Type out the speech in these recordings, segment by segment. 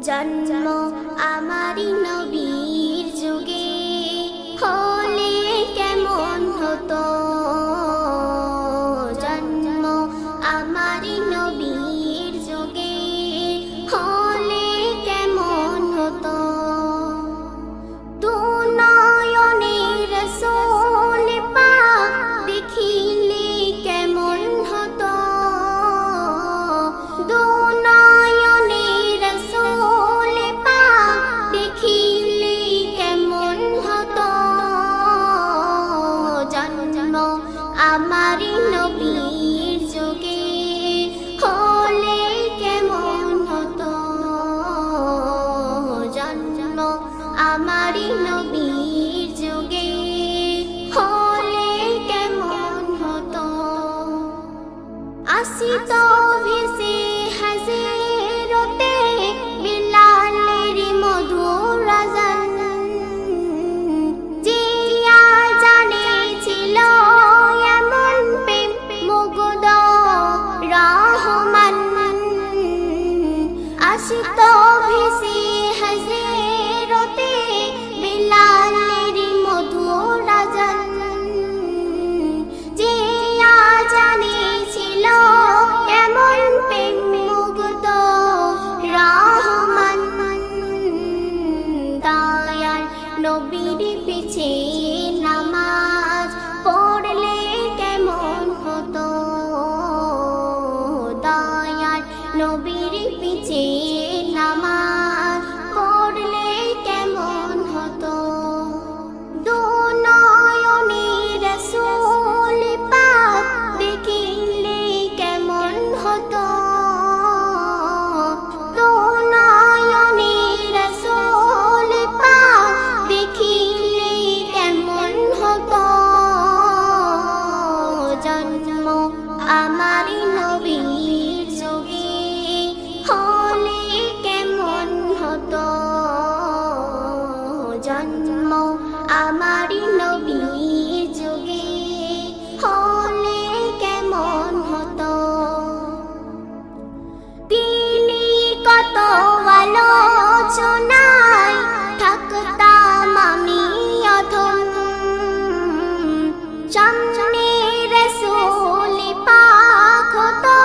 জন্ম আমারি নবীর যুগে হলে কেমন হতো। জন্ম আমারি নবীর যুগে হলে কেমন হতো। দুনয়নে রাসূল পাক দেখিলে কেমন হতো। দুনয়নে রাসূল পাক দেখিলে কেমন হতো। জন্ম আমারি নবীর যুগে হলে কেমন হতো। জন্ম আমারি নবীর যুগে হলে কেমন হতো। আসিত ভেসে হাজিরতে বিলালের মধুর আযান। যে আযানে ছিল এমন প্রেম মুগ্ধ রহমান। আসিত ভেসে হাজিরতে বিলালের মধুর আযান। যে আযানে ছিল এমন প্রেম মুগ্ধ রহমান। দয়াল নবীর পিছে নামাজ পড়লে কেমন হতো। দয়াল নবীর পিছে নামাজ পড়লে কেমন হতো। দুনয়নে রাসূল পাক দেখিলে কেমন হতো। দুনয়নে রাসূল পাক দেখিলে কেমন হতো। জন্ম আমারি নবীর যুগে হলে কেমন হতো। জন্ম আমারি নবীর যুগে হলে কেমন হতো। তিনি কত আলোচনায় থাকতাম আমি অধম। সামনে রাসূল পাক হতো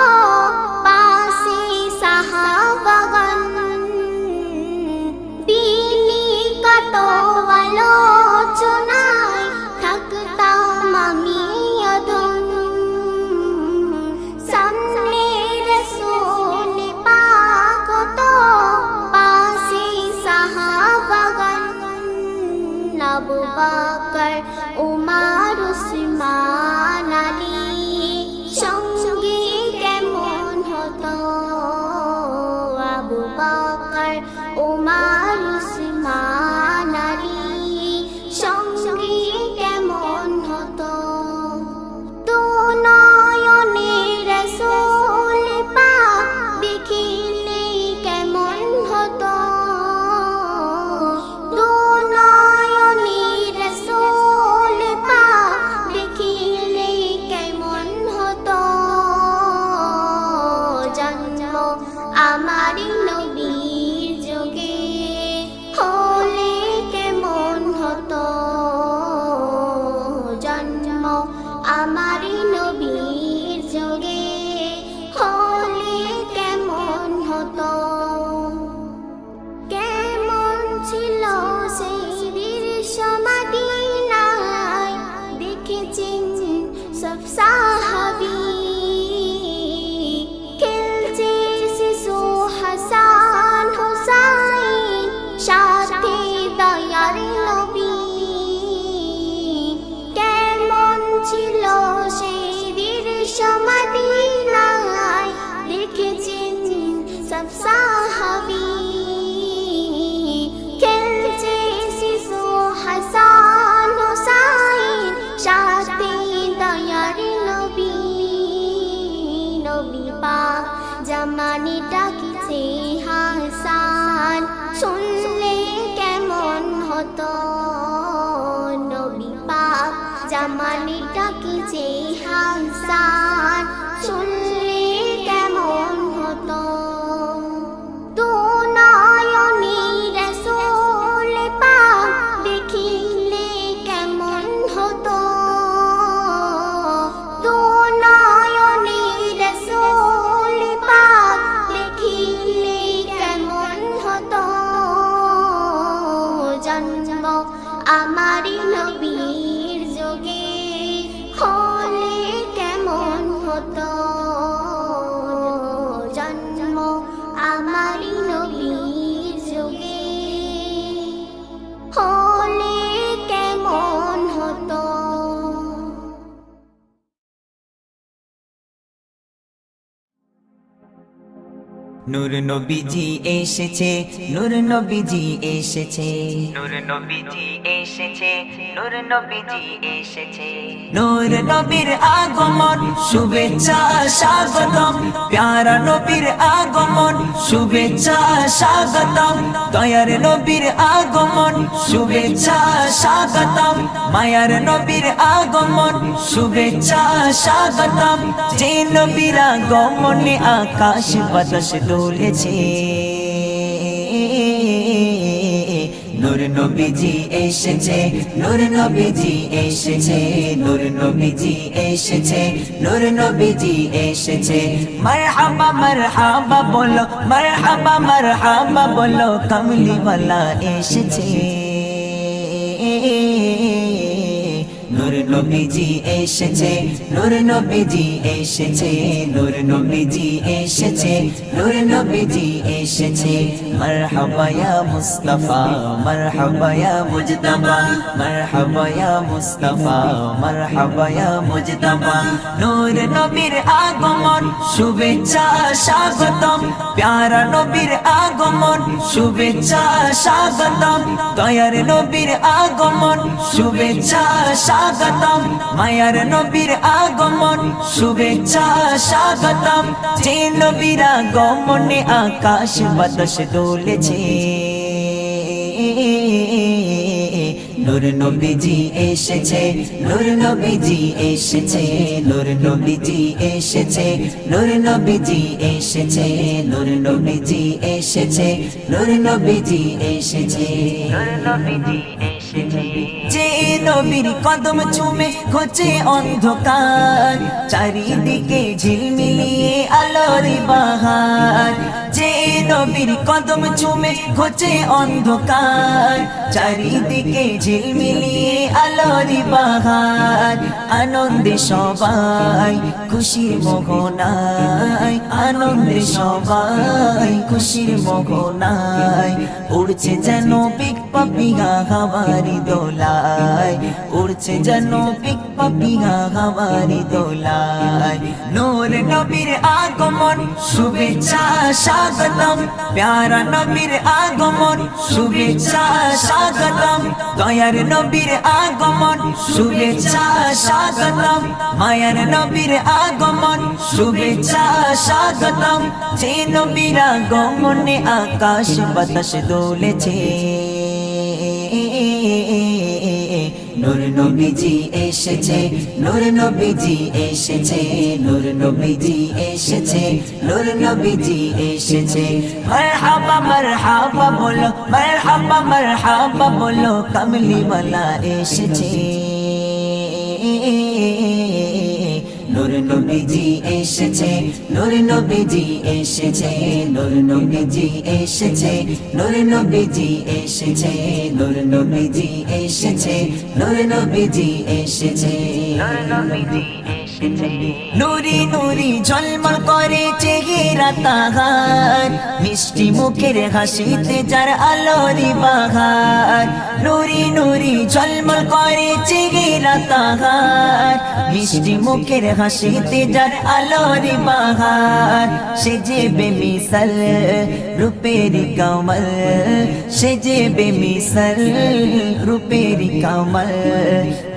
পাশে সাহাবাগণ। তিনি কত আলোচনায় থাকতাম আমি অধম। সামনে রাসূল পাক হতো পাশে সাহাবাগণ। আবু বকর উমর উসমান আলী সঙ্গে কেমন হতো। আবু বকর উমর উসমান আলী সঙ্গে কেমন হতো। দুনয়নে রাসূল পাক দেখিলে কেমন হতো। দুনয়নে রাসূল পাক দেখিলে কেমন হতো। জন্ম আমারি নবীর যুগে হলে নূর নবীজি এসেছে, নূর নবীজি এসেছে, নূর নবীজি এসেছে, নূর নবীজি এসেছে। নূর নবীর আগমন শুভেচ্ছা স্বাগতম, প্যারা নবীর আগমন শুভেচ্ছা স্বাগতম, দয়ার নবীর আগমন শুভেচ্ছা স্বাগতম, মায়ার নবীর আগমন শুভেচ্ছা স্বাগতম। যে নবীর আগমনে আকাশ বাতাস দুলেছে, নূর নবীজি এসেছে, নূর নবীজি এসেছে, নূর নবীজি এসেছে, নূর নবীজি এসেছে। মারহাবা মারহাবা বলো, মারহাবা মারহাবা বলো, কমলি ওয়ালা এসেছে। নূর নবীজি এসেছে, নূর নবীজি এসেছে, নূর নবীজি এসেছে, নূর নবীজি এসেছে। মারহাবা ইয়া মুস্তাফা, মারহাবা ইয়া মুজতাবা, মারহাবা ইয়া মুস্তাফা, মারহাবা ইয়া মুজতাবা। নূর নবীর আগমন শুভেচ্ছা স্বাগতম, প্যারা নবীর আগমন শুভেচ্ছা স্বাগতম, দয়ার নবীর আগমন শুভেচ্ছা স্বাগতম, মায়ার নবীর আগমন শুভেচ্ছা স্বাগতম। যে নবীর আগমনে আকাশ বাতাস দুলেছে, নূর নবীজি এসেছে, নূর নবীজি এসেছে, নূর নবীজি এসেছে, নূর নবীজি এসেছে, নূর নবীজি এসেছে, নূর নবীজি এসেছে, নূর নবীজি এসেছে। যে নবীর কদম চুমে ঘোচে অন্ধকার, চারিদিকে ঝিলমিলিয়ে আলোর বাহার। যে নবীর কদম চুমে ঘোচে অন্ধকার, চারিদিকে ঝিলমিলিয়ে আলোর বাহার। আনন্দে সবাই খুশির মোহনায়, আনন্দে সবাই খুশির মোহনায়, উড়ছে যেন পিক পাপিয়া হাওয়ারি দোলায়, উড়ছে যেন পিক পাপিয়া হাওয়ারি দোলায়। নূর নবীর আগমন শুভেচ্ছা স্বাগতম, প্যারা নবীর আগমন শুভেচ্ছা স্বাগতম, দয়ার নবীর আগমন শুভেচ্ছা স্বাগতম, মায়ার নবীর আগমন শুভেচ্ছা স্বাগতম। যে নবীর আগমনে আকাশ বাতাস দুলেছে, নূর নবীজি এসেছে, নূর নবীজি এসেছে, নূর নবীজি এসেছে, নূর নবীজি এসেছে। মারহাবা মারহাবা বলো, মারহাবা মারহাবা বলো, কমলি ওয়ালা এসেছে। নূর নবীজি এসেছে, নূর নবীজি এসেছে, নূর নবীজি এসেছে, নূর নবীজি এসেছে, নূর নবীজি এসেছে, নূর নবীজি এসেছে, নূর নবীজি এসেছে। নুরি নুরি ঝলমল করে চেহারা তাহার, মিষ্টি মুখের হাসিতে যার আলোরি বাহার। নুরি নুরি ঝলমল করে চেহারা তাহার, মিষ্টি মুখের হাসিতে যার আলোরি বাহার। সে যে বেমিসাল রূপের কমল, সে যে বেমিসাল রূপের কমল,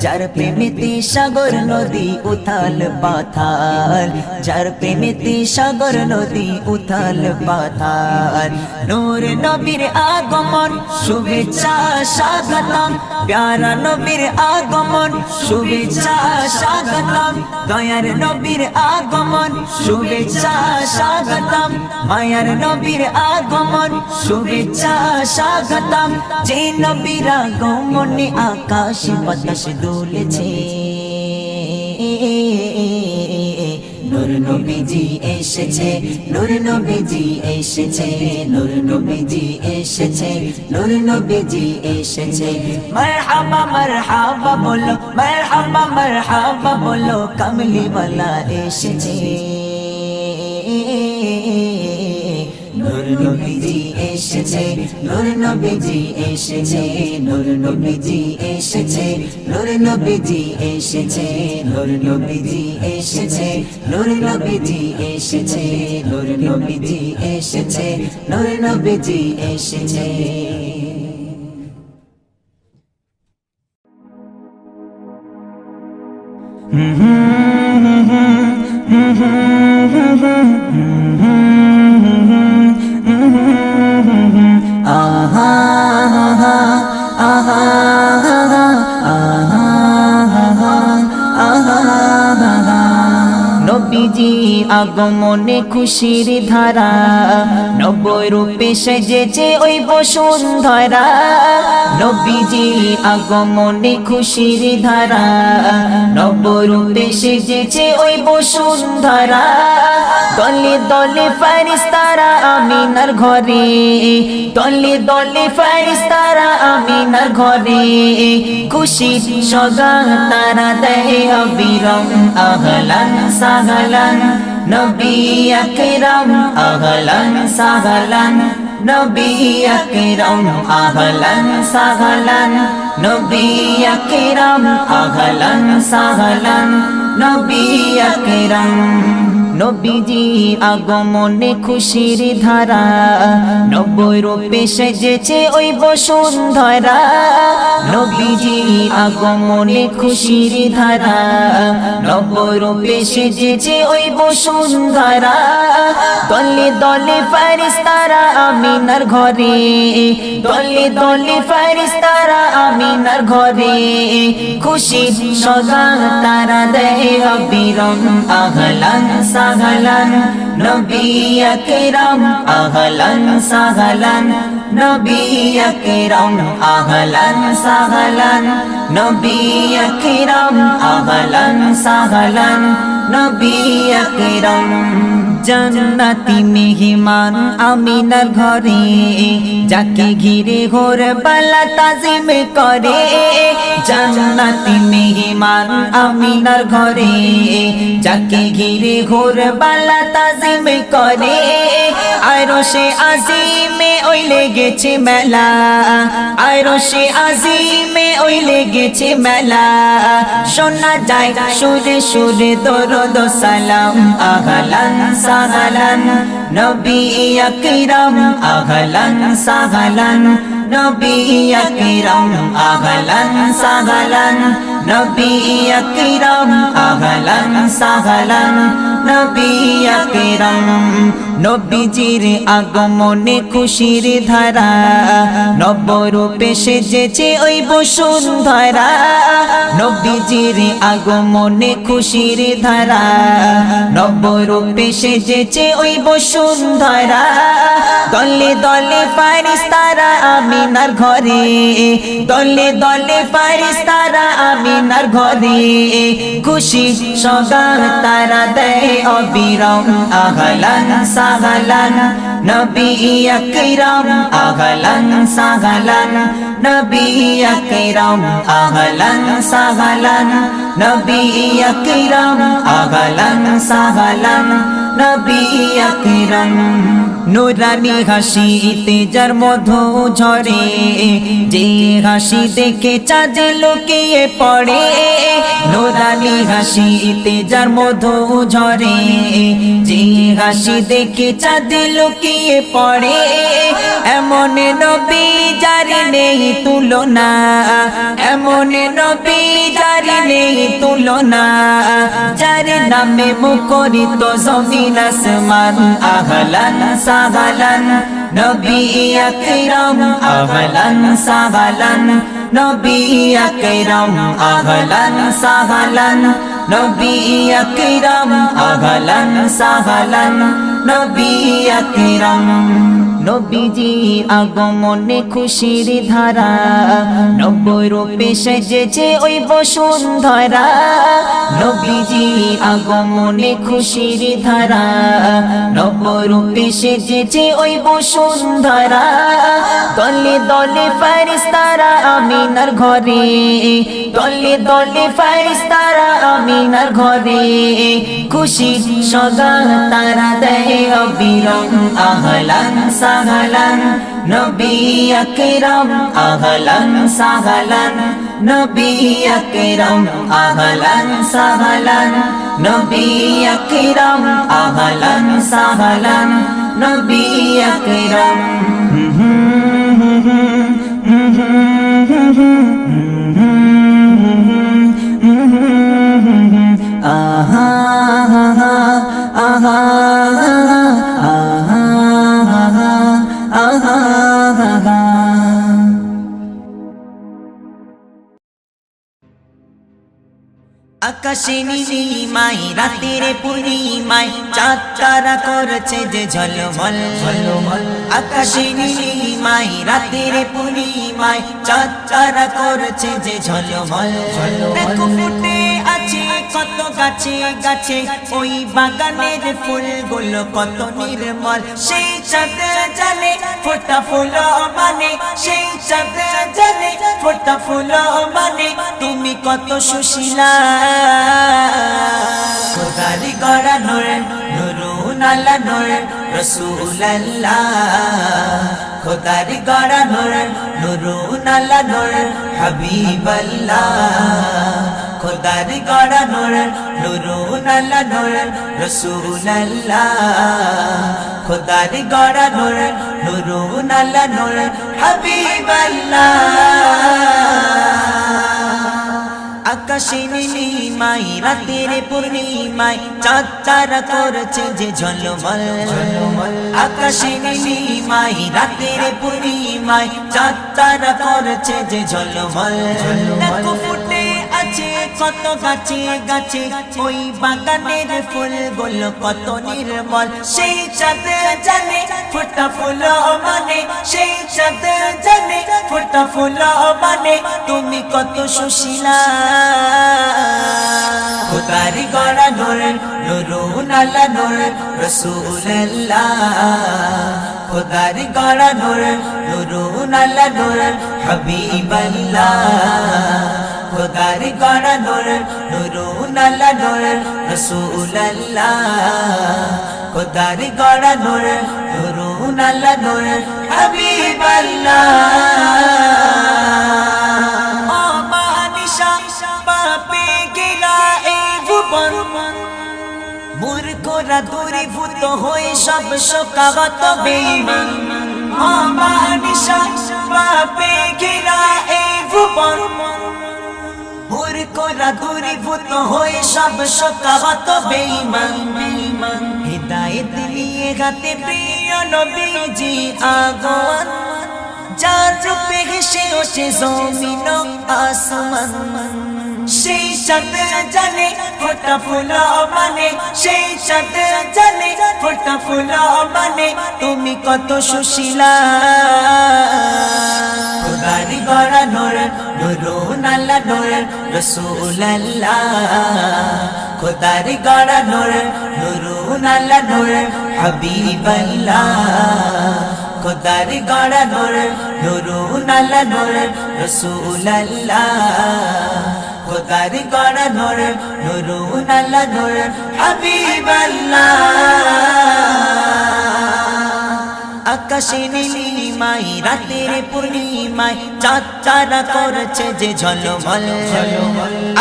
যার প্রেমেতে সাগর নদী উথাল পাথাল, যার প্রেমেতে সাগর নদী উথাল পাথাল। নূর নবীর আগমন শুভেচ্ছা স্বাগতম, প্যারা নবীর আগমন শুভেচ্ছা স্বাগতম, দয়ার নবীর আগমন শুভেচ্ছা স্বাগতম, মায়ার নবীর আগমন শুভেচ্ছা স্বাগতম। যে নবীর আগমনে আকাশ বাতাস দুলেছে, নূর নবীজি এসেছে, নূর নবীজি এসেছে, নূর নবীজি এসেছে, নূর নবীজি এসেছে। মারহাবা মারহাবা বলো, মারহাবা মারহাবা বলো, কমলি ওয়ালা এসেছে। নূর নবীজি এসেছে নূর নবীজি এসেছে নূর নবীজি এসেছে নূর নবীজি এসেছে নূর নবীজি এসেছে নূর নবীজি এসেছে নূর নবীজি এসেছে নূর নবীজি এসেছে আহা আহা আহা আহা নবীজি আগমনে খুশির ধারা নব্বই রূপে সেজেছে ওই বসুন্ধরা নবীজি আগমনে খুশির ধারা নব্বই রূপে সেজেছে ওই বসুন্ধরা দলে দলে ফেরেশতারা আমিনার ঘরে দলে দলে ফেরেশতারা আমিনার ঘরে খুশির সওগাত তারা দেয় অবিরাম আহলান সাহলান নবী আকরাম আহলান সাহলান নবী আকরাম আহলান সাহলান নবী আকরাম আহলান সাহলান নবী আকরাম নবীজি আগমনে খুশির ধারা নব্বই রূপে সেজেছে ওই বসুন্ধরা নবীজি আগমনে খুশির ধারা নব্বই রূপে সেজেছে ওই বসুন্ধরা দলে দলে ফেরেশতারা আমিনার ঘরে দলে দলে ফেরেশতারা আমিনার ঘরে খুশির সওগাত তারা দেয় অবিরাম আহলান সাহলান নবী আকরাম আহলান সাহলান নবী আকরাম আহলান সাহলান নবী আকরাম আহলান সাহলান নবী আকরাম জান্নাতি মেহমান আমিনার ঘরে যাকে ঘিরে ঘোর বালা তাজিম করে জান্নাতি মেহমান আমিনার ঘরে যাকে ঘিরে ঘোর বালা তাজিম করে আরশে আজিমে ওই লেগেছে মেলা আরশে আজিমে ওই লেগেছে মেলা শোনা যায় সুরে সুরে দরুদ সালাম আহলান সাহলান নবী আকরাম আহলান সাহলান নবী আকরাম আহলান সাহলান নবী আকরাম আহলান সাহলান নবী আকরাম নবীজির আগমনে খুশির ধারা নব্বই রূপে সেজেছে ওই বসুন্ধরা নবীজির আগমনে খুশির ধারা নব্বই রূপে সেজেছে ওই বসুন্ধরা দলে দলে ফেরেশতারা আমিনার ঘরে দলে দলে ফেরেশতারা আমিনার ঘরে খুশির সওগাত তারা দেয় অবিরাম আহলান সাহলান নবী আকরাম আহলান সাহলান নবী আকরাম আহলান সাহলান নবী আকরাম আহলান সাহলান নবী আকরাম নুরানি হাসিতে যার মধু ঝরে যে হাসি দেখে চাঁদ লুকিয়ে পড়ে নুরানি হাসিতে যার মধু ঝরে যে হাসি দেখে চাঁদ লুকিয়ে পড়ে এমন নবী যার নেই তুলনা এমন নবী যার নেই তুলনা যার নামে মুখরিত জমিন আসমান আহলান সাহলান নবী আকরাম আহলান সাহলান নবী আকরাম আহলান সাহলান নবী আকরাম আহলান সাহলান নবী আকরাম নবীজি আগমনে খুশির ধারা নব্বই রূপে সেজেছে ওই বসুন্ধরা নবীজি আগমনে খুশির ধারা নব্বই রূপে সেজেছে ওই বসুন্ধরা দলে দলে ফেরেশতারা আমিনার ঘরে দলে দলে ফেরেশতারা আমিনার ঘরে খুশির সওগাত তারা দেয় অবিরাম আহলান সাহলান নবী আকরাম আহলান সাহলান নবী আকরাম আহলান সাহলান নবী আকরাম আহলান সাহলান নবী আকরাম আহা আহা আহা আহা আহা আকাশে নীলিমায় রাতের পূর্ণিমায় চাঁদ তারা করছে যে ঝলমল আকাশে নীলিমায় রাতের পূর্ণিমায় চাঁদ তারা করছে যে ঝলমল দেখো ফুটে আছে কত গাছে গাছে ওই বাগানের ফুলগুলো কত নির্মল সেই চাঁদ জানে ফোটা ফুল মানে সেই চাঁদ জানে ফোটা ফুল মানে তুমি কত সুশীলা খোদারি গড়া নূর নুরুন আলা নূর রাসূলুল্লাহ খোদারি গড়া নূর নুরুন আলা নূর হাবিবাল্লাহ খোদারি গড়া নূর নুরুন আলা নূর রাসূলুল্লাহ খোদারি গড়া নূর নুরুন আলা নূর হাবিবাল্লাহ আকাশে নীলিমায় রাতের পূর্ণিমায় চাঁদ তারা করছে যে ঝলমল আকাশে নীলিমায় রাতের পূর্ণিমায় চাঁদ তারা করছে যে ঝলমল দেখো ফুটে আছে কত গাছে গাছে ওই বাগানের ফুলগুলো কত নির্মল সেই চাঁদ জানে ফোটা ফুল মানে সেই চাঁদ জানে ফোটা ফুল মানে তুমি কত সুশীলা খোদারি গড়া নূর নুরুন আলা নূর রাসূলুল্লাহ খোদারি গড়া নূর নুরুন আলা নূর হাবিবাল্লাহ খোদারি গড়া নূর নুরুন আলা নূর রাসূলুল্লাহ খোদারি গড়া নূর নুরুন আলা নূর হাবিবাল্লাহ মূর্খরা দূরীভূত হয়ে সব শোকাবত বেঈমান অমানিসা পাপে ঘেরা এই ভুবন মূর্খরা দূরীভূত হয়ে সব শোকাবত বেঈমান হিদায়াত নিয়ে গাতে প্রিয় নবীজি আগমন যার রূপে হেসে ওঠে জমিন আসমান সেই চাঁদ জানে ফোটা ফুল মানে সেই চাঁদ জানে ফোটা ফুল মানে তুমি কত সুশীলা খোদারি গড়া নূর নুরুন আলা নূর রাসূলুল্লাহ খোদারি গড়া নূর নুরুন আলা নূর হাবিবাল্লাহ খোদারি গড়া নূর নুরুন আলা নূর রাসূলুল্লাহ খোদারি গড়া নূর নুরুন আলা নূর হাবিবাল্লাহ আকাশে নীলিমায় রাতের পূর্ণিমায় চাঁদ তারা করছে যে ঝলমল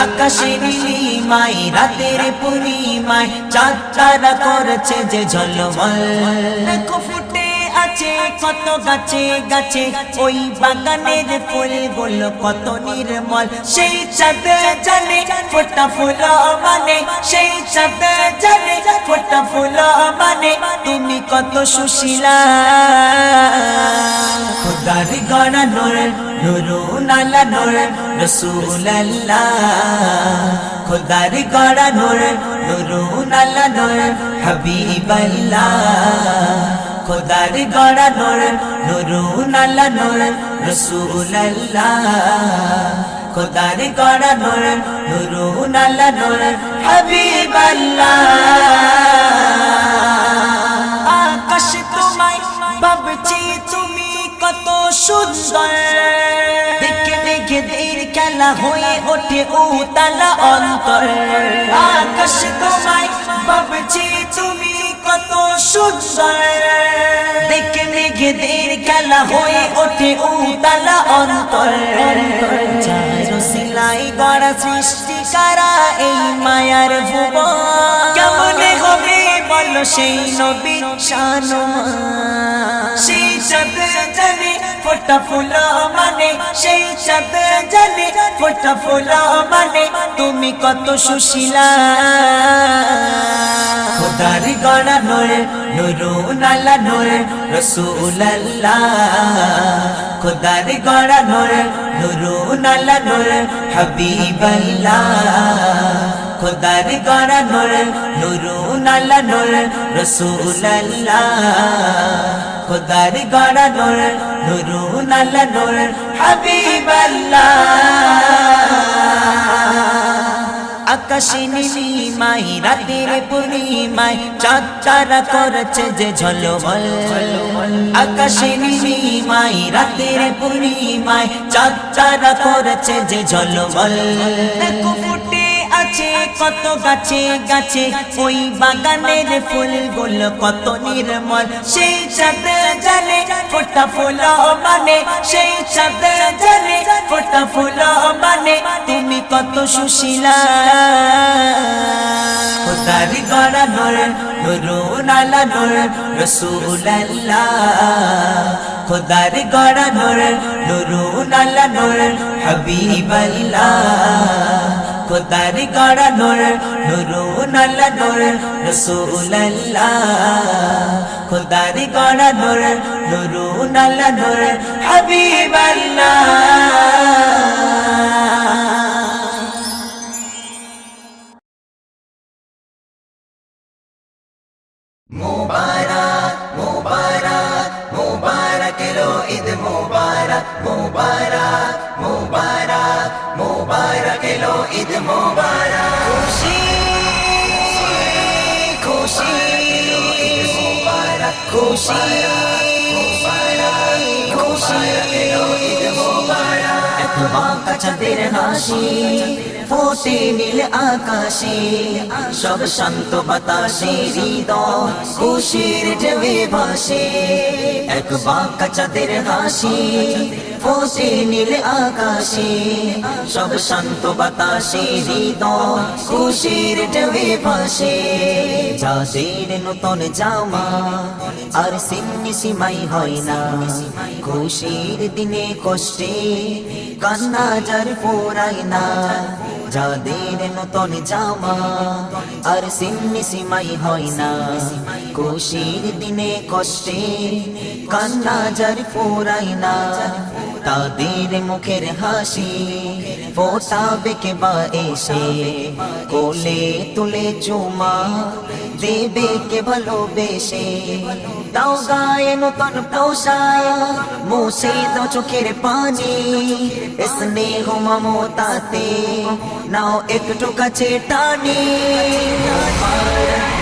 আকাশে নীলিমায় রাতের পূর্ণিমায় চাঁদ তারা করছে যে ঝলমল দেখো ফুটে আছে কত গাছে গাছে ওই বাগানের ফুলগুলো কত নির্মল সেই চাঁদ জানে ফোটা ফুল মানে সেই চাঁদ জানে ফোটা ফুল মানে তুমি কত সুশীলা খোদারি গড়া নূর নুরুন আলা নূর রাসূলুল্লাহ খোদারি গড়া নূর নুরুন আলা নূর হাবিবাল্লাহ খোদারি গড়া নূর নুরুন আলা নূর রাসূলুল্লাহ খোদারি গড়া নূর নুরুন আলা নূর হাবিবাল্লাহ আকাশ তোমায় ভাবছি তুমি কত সুন্দর দেখে দেখে দের খেলা হয়ে ওঠে উতালা অন্তর আকাশ তোমায় ভাবছি তুমি কত কত সুন্দর দেখে মেঘেদের খেলা হয়ে ওঠে উতালা অন্তর চারো সিলাই গড়া সৃষ্টি করা এই মায়ার ভুবন কেমনে হবে বলো সেই নবী শানুমান সেই চাঁদ জানে ফোটা ফুল মানে সেই চাঁদ জানে ফোটা ফুল মানে তুমি কত সুশীলা খোদার গড়া নূর নুরুন আলা নূর রাসূলুল্লাহ খোদার গড়া নূর নুরুন আলা নূর হাবিবাল্লাহ খোদার গড়া নূর নুরুন আলা নূর রাসূলুল্লাহ খোদার গড়া নূর নুরুন আলা নূর হাবিবাল্লাহ আকাশে নীলিমায় রাতের পূর্ণিমায় চাঁদ তারা করেছে যে ঝলমল আকাশে নীলিমায় রাতের পূর্ণিমায় চাঁদ তারা করেছে যে ঝলমল দেখো ফুটে আছে কত গাছে গাছে ওই বাগানের ফুলগুলো কত নির্মল সেই চাঁদ জানে ফোটা ফুল মানে সেই চাঁদ জানে ফোটা ফুল মানে তুমি কত সুশীলা খোদার গড়া নূর নুরুন আলা নূর রাসূলুল্লাহ খোদার গড়া নূর নুরুন আলা নূর হাবিবাল্লাহ খোদার গড়া নূর নুরুন আলা নূর রাসূলুল্লাহ খোদার গড়া নূর নুরুন আলা নূর হাবিবাল্লাহ মুবারক মুবারক মুবারক এলো ঈদ মুবারক মুবারক মুবারক মুবারক এলো ঈদ মুবারক খুশি খুশি মুবারক খুশি খুশি এলো ঈদ মুবারক এত বাঁকা চাঁদের হাসি ফোটে নীল আকাশে সব শান্ত বাতাসে হৃদয় খুশির ঢেউয়ে ভাসে এক বাঁকা চাঁদের হাসি ফোটে নীল আকাশে সব শান্ত বাতাসে হৃদয় খুশির ঢেউয়ে ভাসে যাদের নতুন জামা আর সিন্নি সিমাই হয় না খুশির দিনে কষ্টে কান্না যার পোড়ায় না যাদের নতুন জামা আর সিন্নি সিমাই হয় না খুশির দিনে কষ্টে কান্না যার পোড়ায় না তাদের মুখের হাসি ফোটাবে কে বা এসে কোলে তুলে চুমা দেবে কে ভালোবেসে দাও গায়ে নতুন পোশাক মুছে দাও চোখের পানি স্নেহ মমতাতে নাও একটু কাছে টানি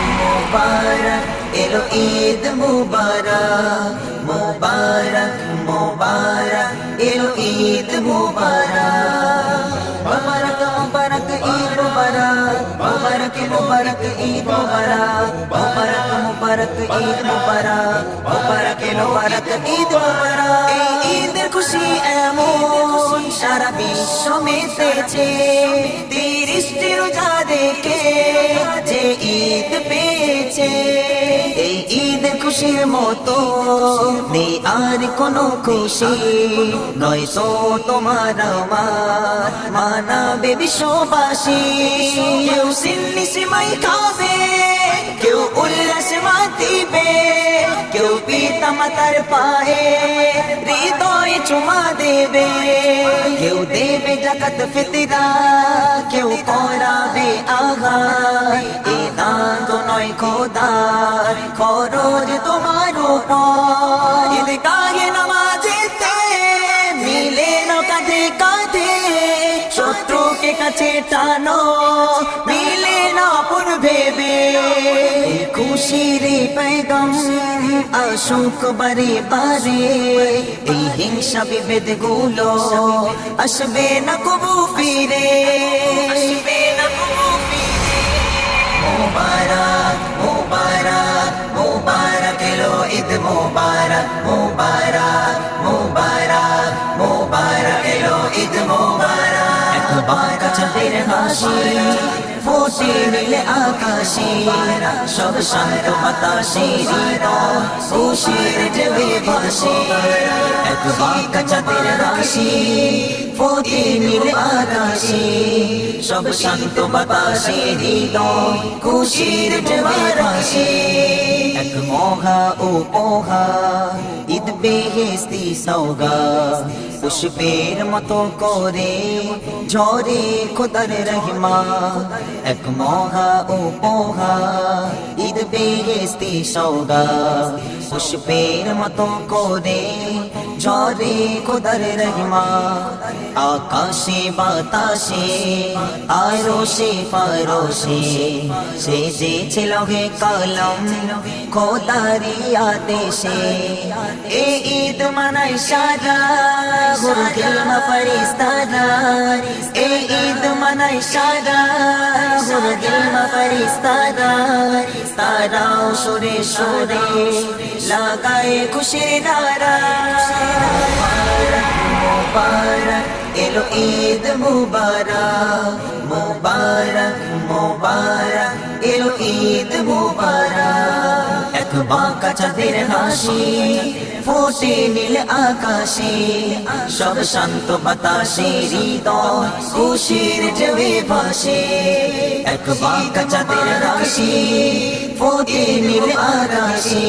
মুবারক এলো ঈদ মুবারক মুবারক মুবারক এলো ঈদ মুবারক মুবারক মুবারক ঈদ মুবারক মুবারক মুবারক ঈদ মুবারক মুবারক মুবারক ঈদ মুবারক মুবারক মুবারক ঈদ মুবারক এই ঈদের খুশি এমন সারা বিশ্ব মেতেছে 30টি রোজা দেখে যে ঈদ পেয়েছে এই ঈদ খুশির মতো নেই আর কোনো খুশি নয় তো তোমার আমার মানাবে বিশ্ববাসী কেউ সিন্নি সিমাই খাবে কেউ উল্লাস মাতিবে কেউ পিতা মাতার পায়ে হৃদয়ে চুমা দেবে কেউ দেবে জাকাত ফিতরা কেউ করাবে আঘাত এ দান তো নয় খোদার খরচ তোমার উপর ঈদ গায়ে নামাজেতে মিলে না কাঁধে কাঁধে শত্রুকে কাছে টানো মিলে না পুর ভেবে খুশির পেগম আসুক বারে বারে এই হিংসা বিভেদ গুলো আসবে না কবু ফিরে আসবে না কবু ফিরে মুবারক মুবারক মুবারক এলো ঈদ মুবারক মুবারক মুবারক মুবারক এলো ঈদ মুবারক একবার চাঁদের হাসি ফোটে নীলে আকাশে সব শান্ত বাতাসে হৃদয় খুশির ঢেউয়ে ভাসে একবার চাঁদের হাসি ফোটে নীলে আকাশে সব শান্ত বাতাসে হৃদয় খুশির ঢেউয়ে ভাসে এক মহা উপহার ঈদ বেহেশতি সওগাত পুষ্পের মতো করে ঝরে খোদার রহমত এক মহা উপহার ঈদ বেহেশতি সওগাত পুষ্পের মতো করে ঝরে খোদার রহমত আকাশে বাতাসে আরশে ফারশে সেজেছে লৌহে কলম খোদারি আদেশে এ ঈদ মানায় সারা হুরদিল ফরিস্তারা এ ঈদ মানায় সারা হুরদিল ফরিস্তারা তারাও সুরে সুরে লাগায় খুশির নারা মুবারক এলো ঈদ মুবারক মুবারক মুবারক এলো ঈদ মুবারক এক বাঁকা চাঁদের হাসি ফোটে নীল আকাশে সব শান্ত বাতাসে হৃদয় খুশির ঢেউয়ে ভাসে এক বাঁকা চাঁদের হাসি ফোটে নীল আকাশে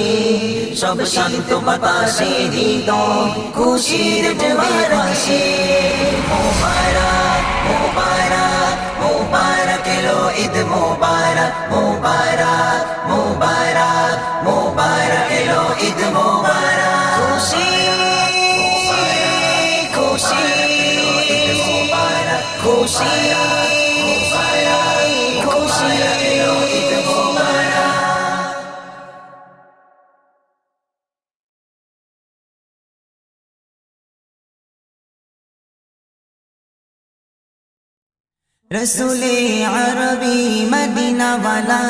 সব শান্ত বাতাসে হৃদয় খুশির ঢেউয়ে ভাসে মুবারক মুবারক মুবারক এলো ঈদ মুবারক মুবারক মুবারক মুবারক এলো ঈদ মুবারক খুশি খুশি খুশি খুশি এলো ঈদ মুবারক रसूले अरबी मदीना वाला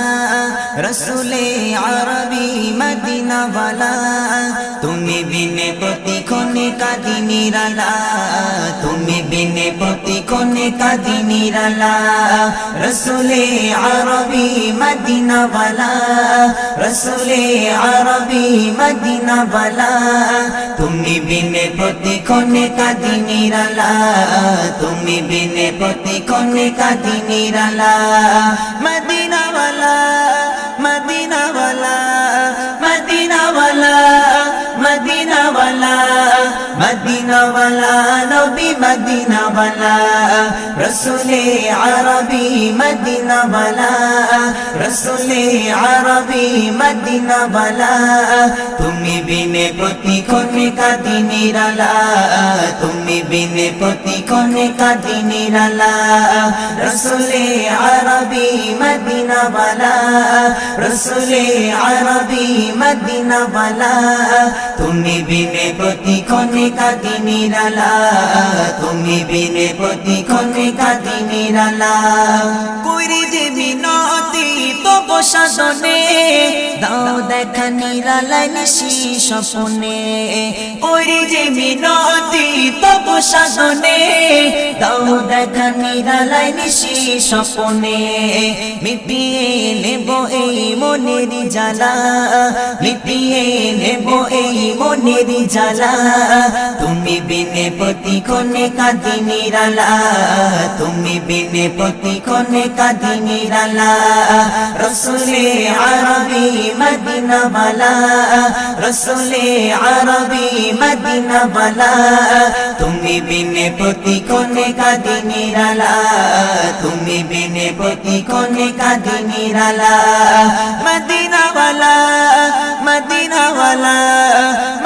रसूले अरबी मदीना वाला तुम्हें बिने प्रतिक्षणे कादी निराला तुम्हें बिने प्रतिक्षणे कादी निराला रसूले अरबी मदीना वाला रसूले अरबी मदीना वाला तुम्हें बिने प्रतिक्षणे कादी निराला तुम्हें बिने प्रतिक्षणे कादी निराला मदीना वाला मदीना वाला मदीना वाला मदीना वाला मदीना वाला नबी मदीना वाला रसूले अरबी मदीना वाला रसूले अरबी मदीना वाला तुम्हें बिने प्रतिक्षणे कादी निराला तुम्हें बिने प्रतिक्षणे कादी निराला रसूले अरबी मदीना वाला रसूले अरबी मदीना वाला तुम्हें बिने प्रतिक्षणे कादी निराला तुम्हें बिने प्रतिक्षणे कादी निराला কইরে যে বিনতি তব সাধনে দাও দেখা নিরালায় নিশি স্বপ্নে কইরে যে বিনতি তব সাধনে দাও দেখা নিরালায় নিশি স্বপ্নে মিটিয়ে নেব এই মনের জ্বালা মিটিয়ে নেব এই মনের জ্বালা তুমি বিনে प्रतिक्षणे कादी निराला তুমি বিনে प्रतिक्षणे कादी निराला रसूले अरबी मदीना वाला रसूले अरबी मदीना वाला তুমি বিনে प्रतिक्षणे कादी निराला তুমি বিনে प्रतिक्षणे कादी निराला मदीना वाला मदीना वाला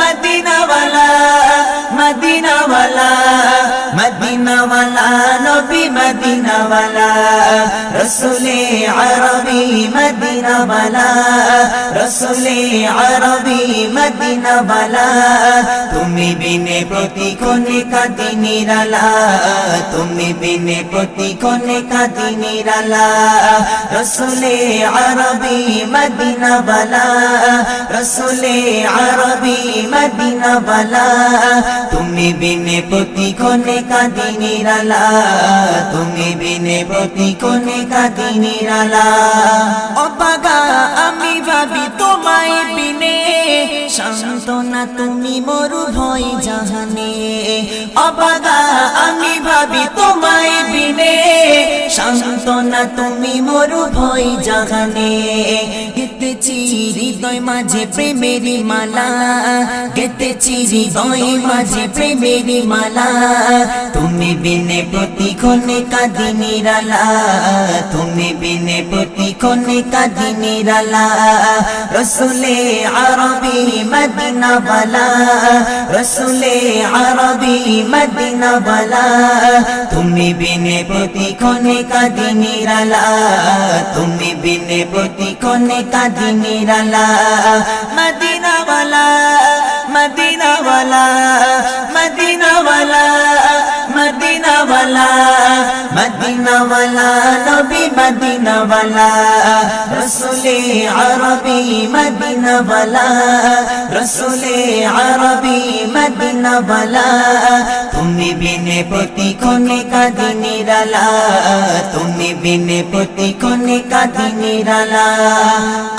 मदीना वाला मदीना वाला मदीना वाला नबी মদিনা ওয়ালা রসুলে আরবি মদিনা ওয়ালা রসুলে আরবি মদিনা ওয়ালা তুমি বিনে প্রতিক্ষণে কাঁদি নিরালা তুমি বিনে প্রতিক্ষণে কাঁদি নিরালা রসুলে আরবি মদিনা ওয়ালা রসুলে আরবি মদিনা ওয়ালা তুমি বিনে প্রতিক্ষণে কাঁদি নিরালা তুমি বিনে প্রতিক্ষণে কাঁদি নিরালা অবাগা আমি ভাবি তোমায় বিনে সান্তনা তুমি মরু ভয় জাহানে অবাগা আমি ভাবি তোমায় বিনে সান্তনা তুমি মরু ভয় জাহানে গেতেছি হৃদয় মাঝে প্রেমেরি মালা গেতেছি হৃদয় মাঝে প্রেমেরি মালা তুমি বিনে প্রতিক্ষণে কাঁদি নিরালা তুমি বিনে প্রতিক্ষণে কাঁদি নিরালা রসুলে আরবি মদিনা ওয়ালা রসুলে আরবি মদিনা ওয়ালা তুমি বিনে প্রতিক্ষণে কাঁদি নিরালা তুমি বিনে প্রতিক্ষণে কাঁদি নিরালা মদিনা ওয়ালা মদিনা ওয়ালা মদিনা ওয়ালা মদিনা ওয়ালা মদিনা ওয়ালা নবী মদিনা ওয়ালা রসুলে আরবি মদিনা ওয়ালা রসুলে আরবি মদিনা ওয়ালা তুমি বিনে প্রতিক্ষণে কাঁদি নিরালা তুমি বিনে প্রতিক্ষণে কাঁদি নিরালা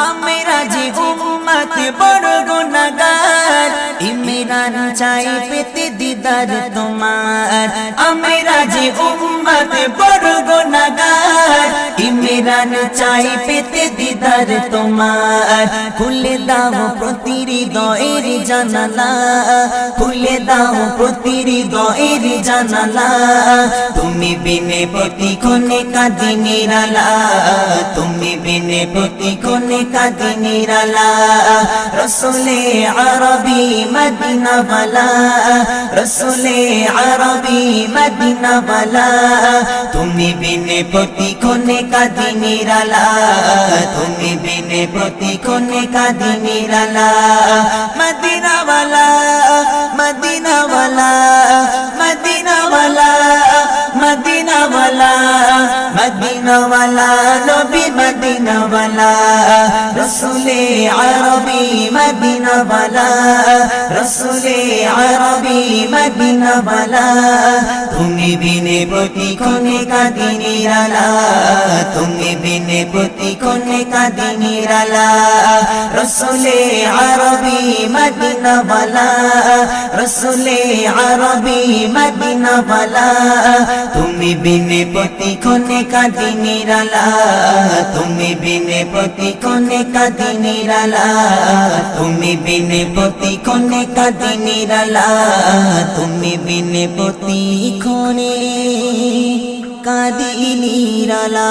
আমরা যে উম্মত বড় গুনাহগার ইমরান চাই পেতে দিদার তোমার আমরা যে উম্মত বড় গুনাহগার ইমরান চাই পেতে দিদার তোমার খুলে দাও প্রতি হৃদয়ের জানালা খুলে দাও প্রতি হৃদয়ের জানালা তুমি বিনে প্রতিক্ষণে কাঁদি নিরালা তুমি বিনে প্রতিক্ষণে কাঁদি নিরালা রসুলে আরবি মদিনা ওয়ালা রসুলে আরবি মদিনা ওয়ালা তুমি বিনে প্রতিক্ষণে কাঁদি নিরালা তুমি বিনে প্রতিক্ষণে কাঁদি নিরালা মদিনা ওয়ালা মদিনা ওয়ালা মদিনা ওয়ালা মদিনা ওয়ালা মদিনা ওয়ালা নবী মদিনা ওয়ালা রসুলে আরবি মদিনা ওয়ালা রসুলে আরবি মদিনা ওয়ালা তুমি বিনে প্রতিক্ষণে কাঁদি নিরালা তুমি বিনে প্রতিক্ষণে কাঁদি নিরালা রসুলে আরবি মদিনা ওয়ালা রসুলে আরবি মদিনা ওয়ালা তুমি বিনে প্রতিক্ষণে কাঁদি নিরালা তুমি বিনে প্রতিক্ষণে কাঁদি নিরালা তুমি বিনে প্রতিক্ষণে কাঁদি নিরালা তুমি বিনে প্রতিক্ষণে কাঁদি নিরালা।